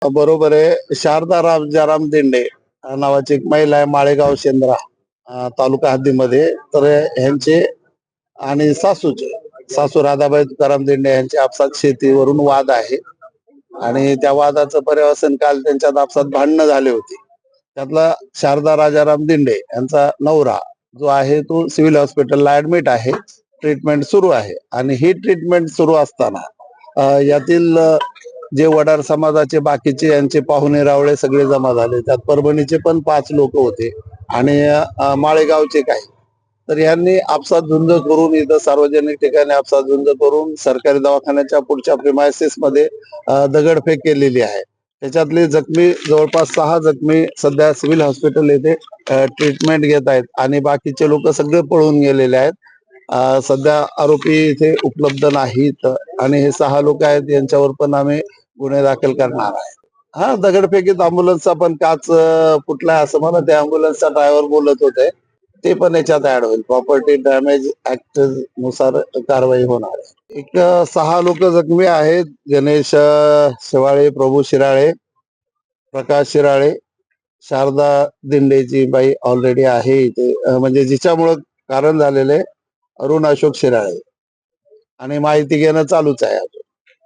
बरोबर आहे. शारदा राजाराम दिंडे नावाची एक महिला आहे, माळेगाव शेंद्रा तालुका हद्दीमध्ये. तर ह्यांचे आणि सासू राधाबाई तुकाराम दिंडे यांचे आपसात शेतीवरून वाद आहे आणि त्या वादाचं पर्यवसन काल त्यांच्यात आपसात भांडणं झाले होते. त्यातला शारदा राजाराम दिंडे यांचा नवरा जो आहे तो सिव्हिल हॉस्पिटलला ऍडमिट आहे. ट्रीटमेंट सुरू आहे आणि ही ट्रीटमेंट सुरू असताना यातील जे वडार समाजाचे बाकीचे यांचे पाहुणे रावळे सगळे जमा झाले. त्यात परभणीचे पण 5 लोक होते आणि माळेगावचे काही. तर यांनी आपसात झुंज करून इथं सार्वजनिक ठिकाणी आपसात झुंज करून सरकारी दवाखान्याच्या पुढच्या प्रिमायसेस मध्ये दगडफेक केलेली आहे. त्याच्यातले जखमी जवळपास 6 जखमी सध्या सिव्हिल हॉस्पिटल येथे ट्रीटमेंट घेत आहेत आणि बाकीचे लोक सगळे पळून गेलेले आहेत. सध्या आरोपी इथे उपलब्ध नाहीत आणि हे 6 लोक आहेत यांच्यावर पण आम्ही गुन्हे दाखल करणार आहे. हा, दगडफेकीत अँब्युलन्सचा पण काच फुटलाय असं मला त्या अँब्युलन्सचा ड्रायव्हर बोलत होते. ते पण याच्यात ऍड होईल. प्रॉपर्टी डॅमेज ऍक्ट नुसार कारवाई होणार आहे. एक 6 लोक जखमी आहेत. गणेश शिवाळे, प्रभू शिराळे, प्रकाश शिराळे, शारदा दिंडेची बाई ऑलरेडी आहे इथे, म्हणजे जिच्यामुळं कारण झालेले अरुण अशोक शिराळे आणि माहिती घेणं चालूच आहे.